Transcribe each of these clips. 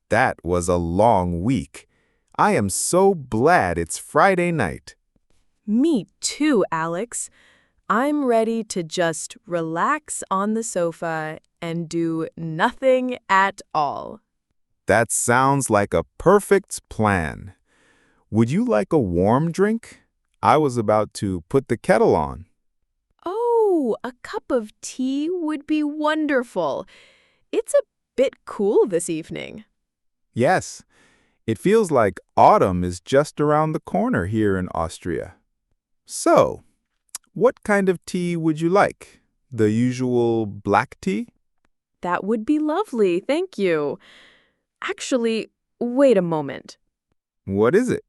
That was a long week. I am so glad it's Friday night. Me too, Alex. I'm ready to just relax on the sofa and do nothing at all. That sounds like a perfect plan. Would you like a warm drink? I was about to put the kettle on. Oh, a cup of tea would be wonderful. It's a bit cool this evening. Yes, it feels like autumn is just around the corner here in Austria. So, what kind of tea would you like? The usual black tea? That would be lovely, thank you. Actually, wait a moment. What is it?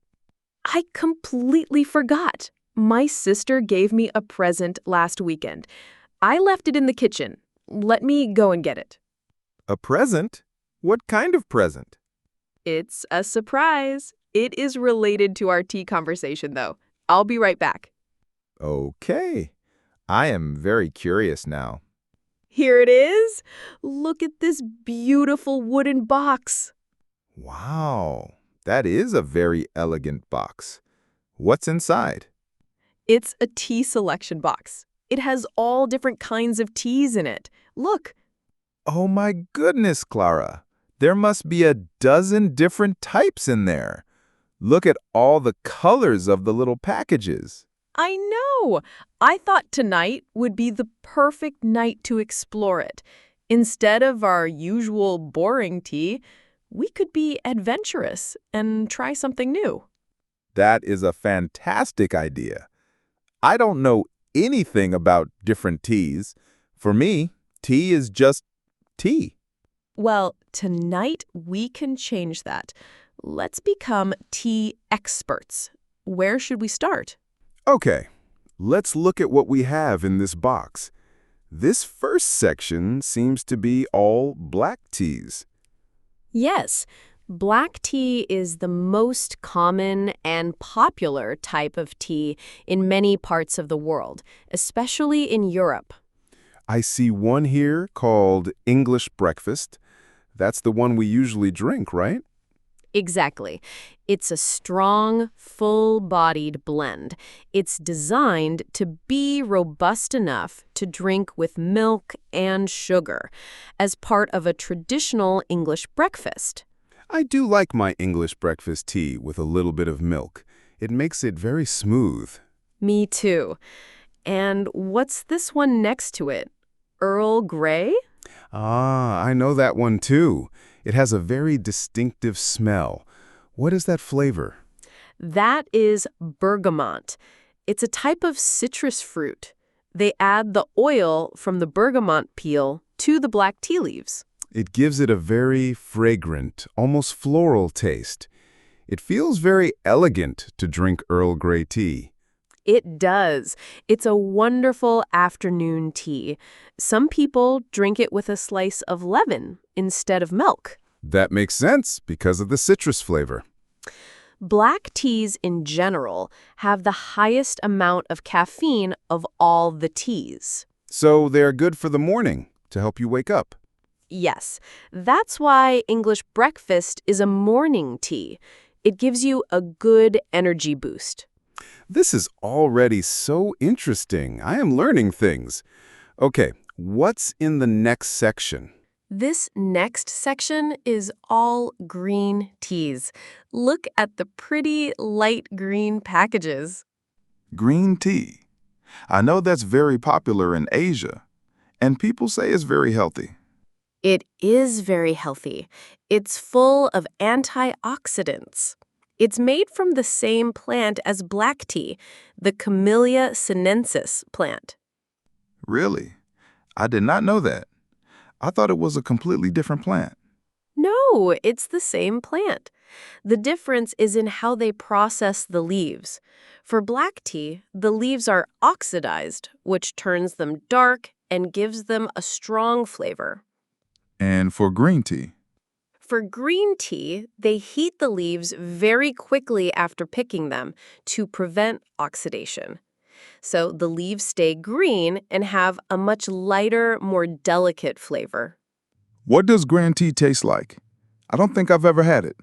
I completely forgot. My sister gave me a present last weekend. I left it in the kitchen. Let me go and get it. A present? What kind of present? It's a surprise. It is related to our tea conversation, though. I'll be right back. Okay. I am very curious now. Here it is. Look at this beautiful wooden box. Wow, that is a very elegant box. What's inside? It's a tea selection box. It has all different kinds of teas in it. Look, Oh my goodness, Clara. There must be a dozen different types in there. Look at all the colors of the little packages. I know. I thought tonight would be the perfect night to explore it. Instead of our usual boring tea, we could be adventurous and try something new. That is a fantastic idea. I don't know anything about different teas. For me, tea is just tea. Well, tonight we can change that. Let's become tea experts. Where should we start? Okay, let's look at what we have in this box. This first section seems to be all black teas. Yes, black tea is the most common and popular type of tea in many parts of the world, especially in Europe. I see one here called English breakfast. That's the one we usually drink, right? Exactly. It's a strong, full-bodied blend. It's designed to be robust enough to drink with milk and sugar as part of a traditional English breakfast. I do like my English breakfast tea with a little bit of milk. It makes it very smooth. Me too. And what's this one next to it? Earl Grey? Ah, I know that one too. It has a very distinctive smell. What is that flavor? That is bergamot. It's a type of citrus fruit. They add the oil from the bergamot peel to the black tea leaves. It gives it a very fragrant, almost floral taste. It feels very elegant to drink Earl Grey tea. It does. It's a wonderful afternoon tea. Some people drink it with a slice of lemon instead of milk. That makes sense because of the citrus flavor. Black teas in general have the highest amount of caffeine of all the teas. So they're good for the morning to help you wake up. Yes, that's why English breakfast is a morning tea. It gives you a good energy boost. This is already so interesting. I am learning things. Okay, what's in the next section? This next section is all green teas. Look at the pretty light green packages. Green tea. I know that's very popular in Asia, and people say it's very healthy. It is very healthy. It's full of antioxidants. It's made from the same plant as black tea, the Camellia sinensis plant. Really? I did not know that. I thought it was a completely different plant. No, it's the same plant. The difference is in how they process the leaves. For black tea, the leaves are oxidized, which turns them dark and gives them a strong flavor. And for green tea? For green tea, they heat the leaves very quickly after picking them to prevent oxidation. So the leaves stay green and have a much lighter, more delicate flavor. What does green tea taste like? I don't think I've ever had it.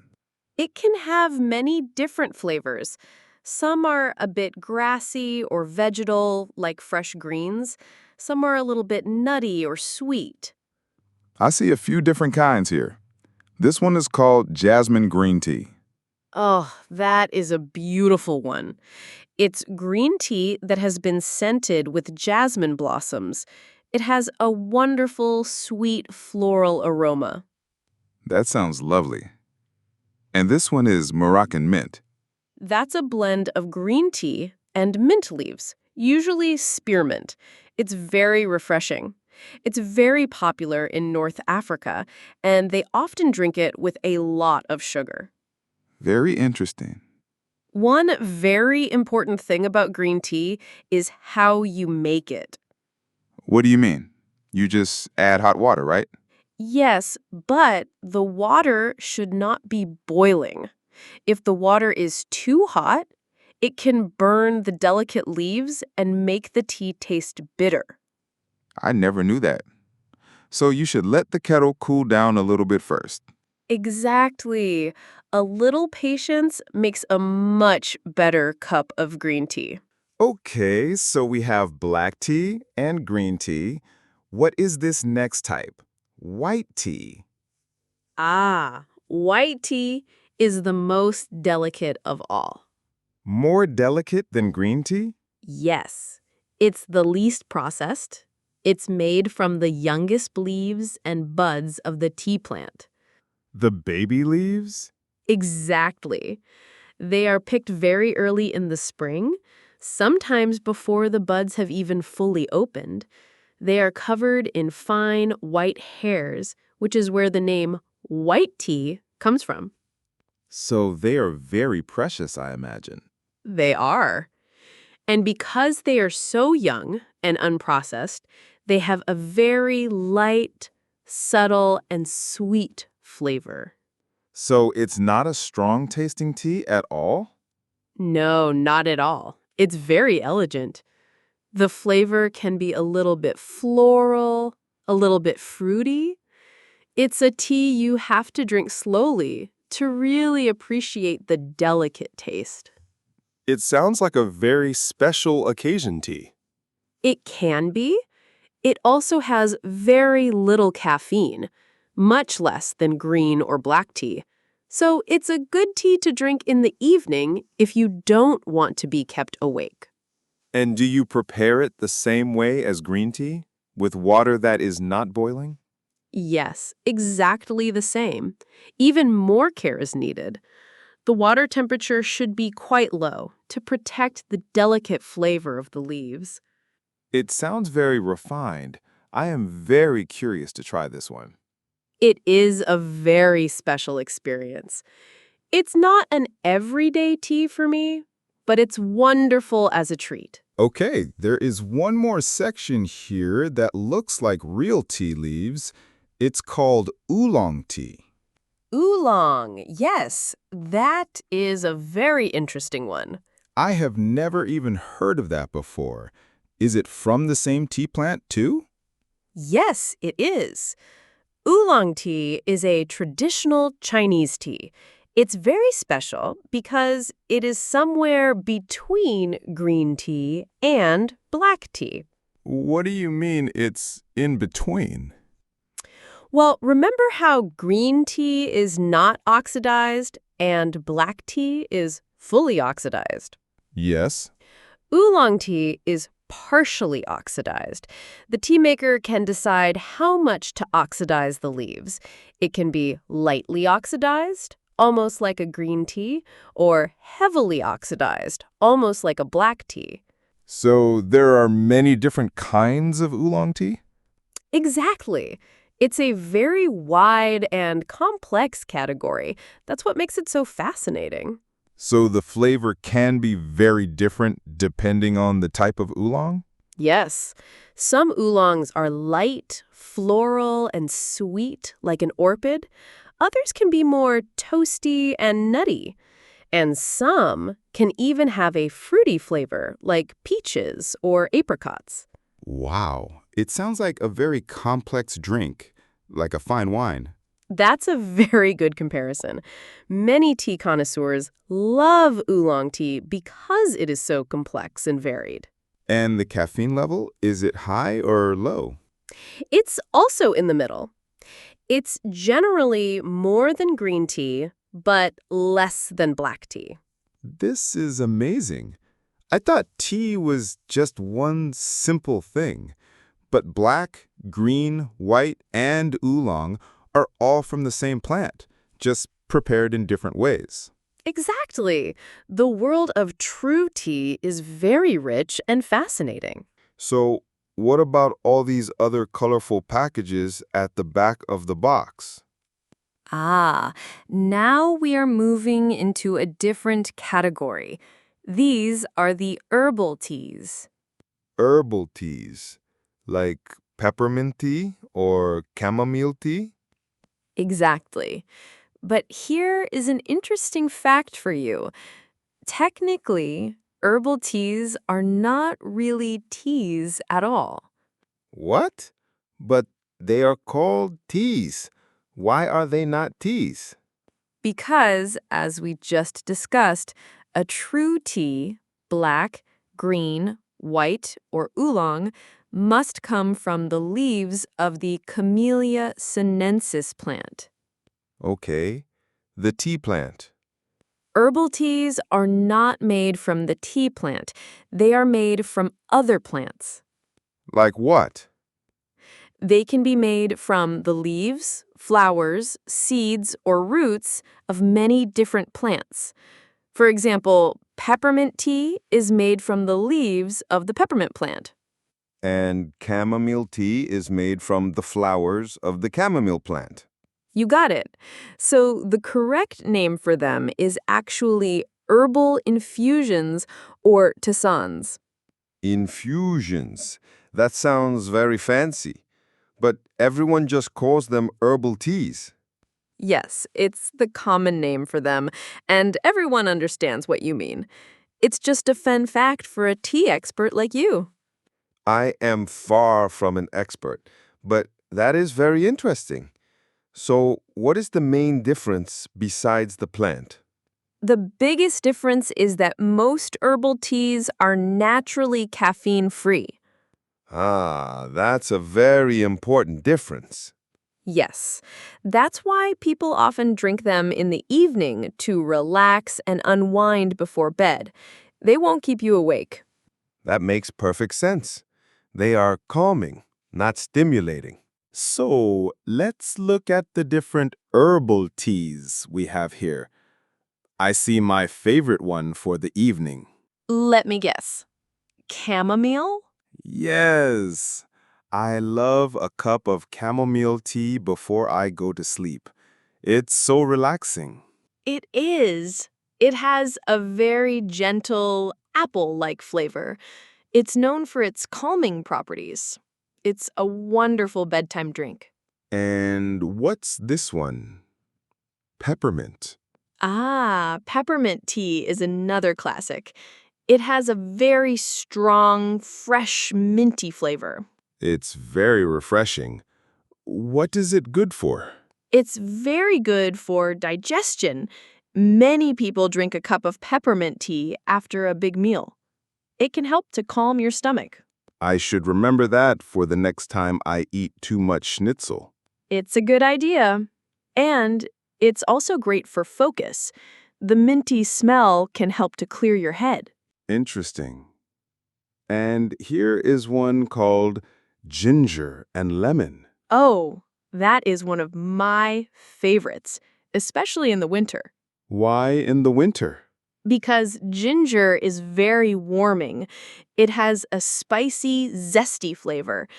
It can have many different flavors. Some are a bit grassy or vegetal, like fresh greens. Some are a little bit nutty or sweet. I see a few different kinds here. This one is called jasmine green tea. Oh, that is a beautiful one. It's green tea that has been scented with jasmine blossoms. It has a wonderful, sweet floral aroma. That sounds lovely. And this one is Moroccan mint. That's a blend of green tea and mint leaves, usually spearmint. It's very refreshing. It's very popular in North Africa, and they often drink it with a lot of sugar. Very interesting. One very important thing about green tea is how you make it. What do you mean? You just add hot water, right? Yes, but the water should not be boiling. If the water is too hot, it can burn the delicate leaves and make the tea taste bitter. I never knew that. So you should let the kettle cool down a little bit first. Exactly. A little patience makes a much better cup of green tea. Okay, so we have black tea and green tea. What is this next type? White tea. Ah, white tea is the most delicate of all. More delicate than green tea? Yes, it's the least processed. It's made from the youngest leaves and buds of the tea plant. The baby leaves? Exactly. They are picked very early in the spring, sometimes before the buds have even fully opened. They are covered in fine white hairs, which is where the name white tea comes from. So they are very precious, I imagine. They are. And because they are so young and unprocessed, they have a very light, subtle, and sweet flavor. So it's not a strong tasting tea at all? No, not at all. It's very elegant. The flavor can be a little bit floral, a little bit fruity. It's a tea you have to drink slowly to really appreciate the delicate taste. It sounds like a very special occasion tea. It can be. It also has very little caffeine, much less than green or black tea. So it's a good tea to drink in the evening if you don't want to be kept awake. And do you prepare it the same way as green tea, with water that is not boiling? Yes, exactly the same. Even more care is needed. The water temperature should be quite low to protect the delicate flavor of the leaves. It sounds very refined. I am very curious to try this one. It is a very special experience. It's not an everyday tea for me, but it's wonderful as a treat. Okay, there is one more section here that looks like real tea leaves. It's called oolong tea. Oolong, yes, that is a very interesting one. I have never even heard of that before. Is it from the same tea plant, too? Yes, it is. Oolong tea is a traditional Chinese tea. It's very special because it is somewhere between green tea and black tea. What do you mean it's in between? Well, remember how green tea is not oxidized and black tea is fully oxidized? Yes. Oolong tea is partially oxidized. The tea maker can decide how much to oxidize the leaves. It can be lightly oxidized, almost like a green tea, or heavily oxidized, almost like a black tea. So there are many different kinds of oolong tea? Exactly. It's a very wide and complex category. That's what makes it so fascinating. So the flavor can be very different depending on the type of oolong? Yes, some oolongs are light, floral, and sweet, like an orchid. Others can be more toasty and nutty. And some can even have a fruity flavor, like peaches or apricots. Wow, it sounds like a very complex drink, like a fine wine. That's a very good comparison. Many tea connoisseurs love oolong tea because it is so complex and varied. And the caffeine level, is it high or low? It's also in the middle. It's generally more than green tea, but less than black tea. This is amazing. I thought tea was just one simple thing, but black, green, white, and oolong are all from the same plant, just prepared in different ways. Exactly. The world of true tea is very rich and fascinating. So, what about all these other colorful packages at the back of the box? Ah, now we are moving into a different category. These are the herbal teas. Herbal teas, like peppermint tea or chamomile tea? Exactly. But here is an interesting fact for you. Technically, herbal teas are not really teas at all. What? But they are called teas. Why are they not teas? Because, as we just discussed, a true tea, black, green, white, or oolong, must come from the leaves of the Camellia sinensis plant. Okay, the tea plant. Herbal teas are not made from the tea plant. They are made from other plants. Like what? They can be made from the leaves, flowers, seeds, or roots of many different plants. For example, peppermint tea is made from the leaves of the peppermint plant. And chamomile tea is made from the flowers of the chamomile plant. You got it. So the correct name for them is actually herbal infusions or tisanes. Infusions. That sounds very fancy. But everyone just calls them herbal teas. Yes, it's the common name for them, and everyone understands what you mean. It's just a fun fact for a tea expert like you. I am far from an expert, but that is very interesting. So, what is the main difference besides the plant? The biggest difference is that most herbal teas are naturally caffeine-free. Ah, that's a very important difference. Yes, that's why people often drink them in the evening to relax and unwind before bed. They won't keep you awake. That makes perfect sense. They are calming, not stimulating. So let's look at the different herbal teas we have here. I see my favorite one for the evening. Let me guess. Chamomile? Yes, I love a cup of chamomile tea before I go to sleep. It's so relaxing. It is. It has a very gentle apple-like flavor. It's known for its calming properties. It's a wonderful bedtime drink. And what's this one? Peppermint. Ah, peppermint tea is another classic. It has a very strong, fresh, minty flavor. It's very refreshing. What is it good for? It's very good for digestion. Many people drink a cup of peppermint tea after a big meal. It can help to calm your stomach. I should remember that for the next time I eat too much schnitzel. It's a good idea. And it's also great for focus. The minty smell can help to clear your head. Interesting. And here is one called ginger and lemon. Oh, that is one of my favorites, especially in the winter. Why in the winter? Because ginger is very warming. It has a spicy, zesty flavor.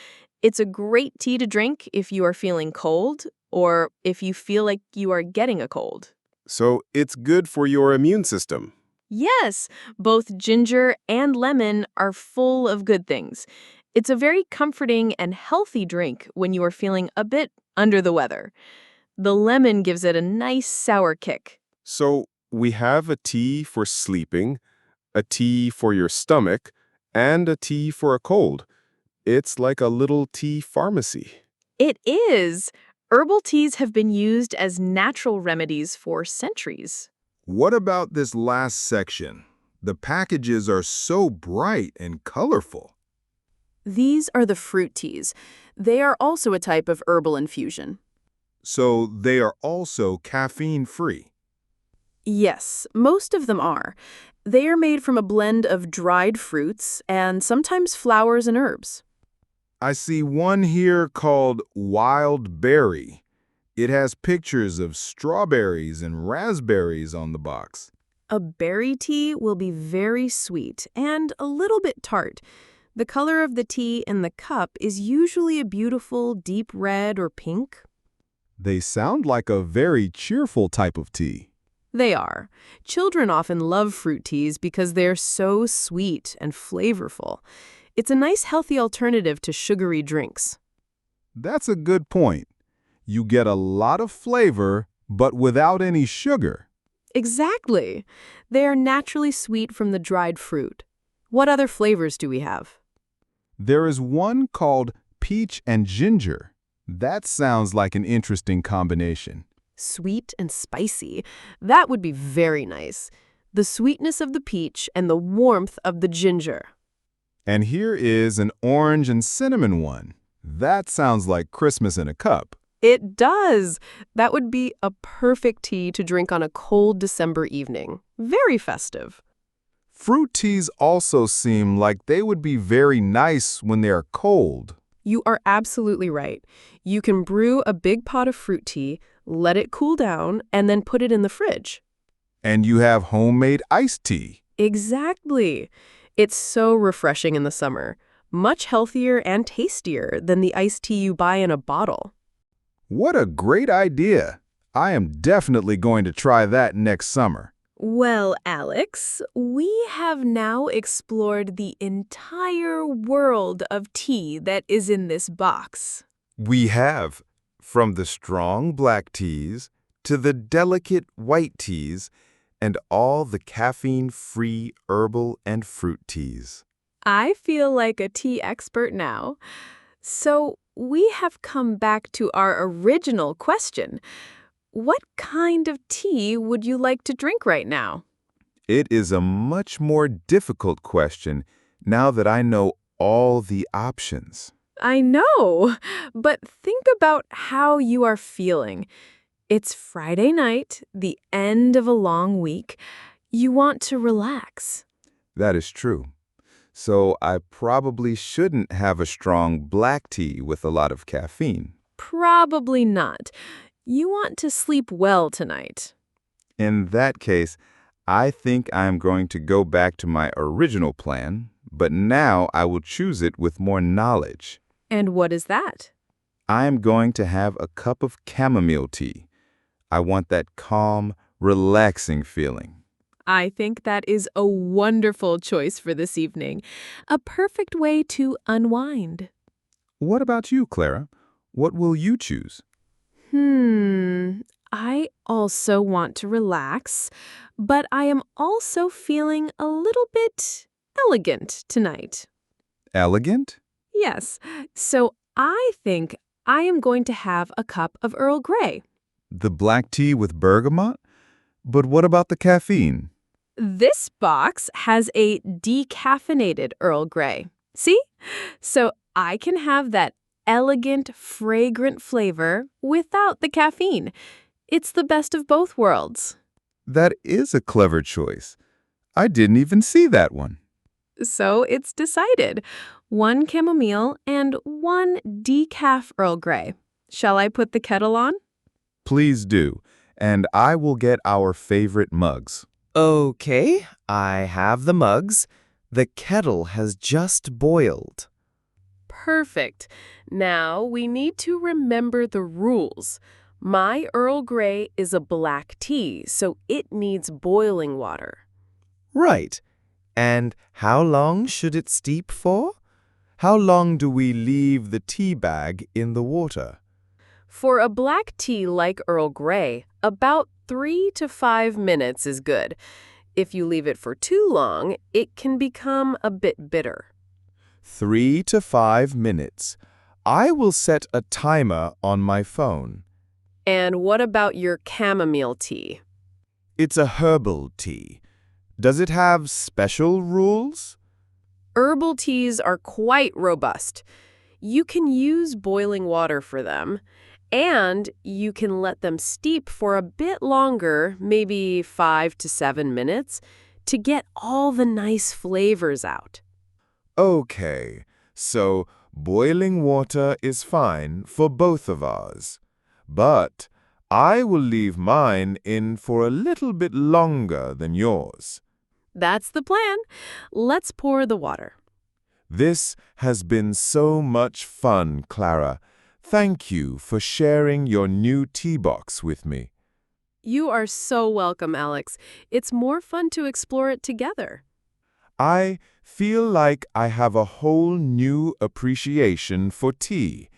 It's a great tea to drink if you are feeling cold or if you feel like you are getting a cold. So it's good for your immune system. Yes, both ginger and lemon are full of good things. It's a very comforting and healthy drink when you are feeling a bit under the weather. The lemon gives it a nice sour kick. So we have a tea for sleeping, a tea for your stomach, and a tea for a cold. It's like a little tea pharmacy. It is. Herbal teas have been used as natural remedies for centuries. What about this last section? The packages are so bright and colorful. These are the fruit teas. They are also a type of herbal infusion. So they are also caffeine-free. Yes, most of them are. They are made from a blend of dried fruits and sometimes flowers and herbs. I see one here called Wild Berry. It has pictures of strawberries and raspberries on the box. A berry tea will be very sweet and a little bit tart. The color of the tea in the cup is usually a beautiful deep red or pink. They sound like a very cheerful type of tea. They are. Children often love fruit teas because they're so sweet and flavorful. It's a nice healthy alternative to sugary drinks. That's a good point. You get a lot of flavor, but without any sugar. Exactly. They are naturally sweet from the dried fruit. What other flavors do we have? There is one called Peach and Ginger. That sounds like an interesting combination. Sweet and spicy. That would be very nice. The sweetness of the peach and the warmth of the ginger. And here is an orange and cinnamon one. That sounds like Christmas in a cup. It does. That would be a perfect tea to drink on a cold December evening. Very festive. Fruit teas also seem like they would be very nice when they are cold. You are absolutely right. You can brew a big pot of fruit tea, let it cool down, and then put it in the fridge. And you have homemade iced tea. Exactly. It's so refreshing in the summer. Much healthier and tastier than the iced tea you buy in a bottle. What a great idea. I am definitely going to try that next summer. Well, Alex, we have now explored the entire world of tea that is in this box. We have, from the strong black teas to the delicate white teas and all the caffeine-free herbal and fruit teas. I feel like a tea expert now. So we have come back to our original question. What kind of tea would you like to drink right now? It is a much more difficult question now that I know all the options. I know, but think about how you are feeling. It's Friday night, the end of a long week. You want to relax. That is true. So I probably shouldn't have a strong black tea with a lot of caffeine. Probably not. You want to sleep well tonight. In that case, I think I'm going to go back to my original plan, but now I will choose it with more knowledge. And what is that? I am going to have a cup of chamomile tea. I want that calm, relaxing feeling. I think that is a wonderful choice for this evening. A perfect way to unwind. What about you, Clara? What will you choose? I also want to relax, but I am also feeling a little bit elegant tonight. Elegant? Yes, so I think I am going to have a cup of Earl Grey. The black tea with bergamot? But what about the caffeine? This box has a decaffeinated Earl Grey. See? So I can have that elegant, fragrant flavor without the caffeine. It's the best of both worlds. That is a clever choice. I didn't even see that one. So it's decided. 1 chamomile and 1 decaf Earl Grey. Shall I put the kettle on? Please do, and I will get our favorite mugs. Okay, I have the mugs. The kettle has just boiled. Perfect. Now we need to remember the rules. My Earl Grey is a black tea, so it needs boiling water. Right. And how long should it steep for? How long do we leave the tea bag in the water? For a black tea like Earl Grey, about 3 to 5 minutes is good. If you leave it for too long, it can become a bit bitter. 3 to 5 minutes. I will set a timer on my phone. And what about your chamomile tea? It's a herbal tea. Does it have special rules? Herbal teas are quite robust. You can use boiling water for them, and you can let them steep for a bit longer, maybe 5 to 7 minutes, to get all the nice flavors out. Okay, so boiling water is fine for both of ours. But I will leave mine in for a little bit longer than yours. That's the plan. Let's pour the water. This has been so much fun, Clara. Thank you for sharing your new tea box with me. You are so welcome, Alex. It's more fun to explore it together. I feel like I have a whole new appreciation for tea.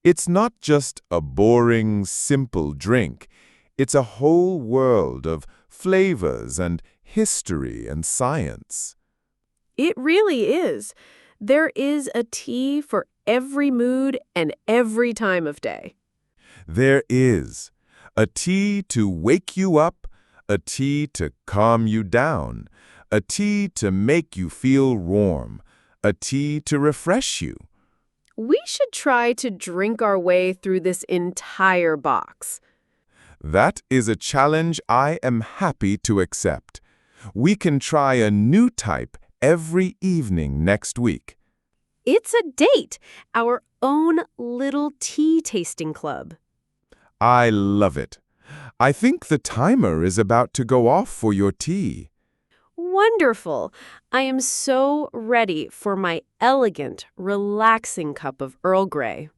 It's not just a boring, simple drink. It's a whole world of flavors and history and science. It really is. There is a tea for every mood and every time of day. There is a tea to wake you up, a tea to calm you down, a tea to make you feel warm, a tea to refresh you. We should try to drink our way through this entire box. That is a challenge I am happy to accept. We can try a new type every evening next week. It's a date, our own little tea tasting club. I love it. I think the timer is about to go off for your tea. Wonderful. I am so ready for my elegant, relaxing cup of Earl Grey.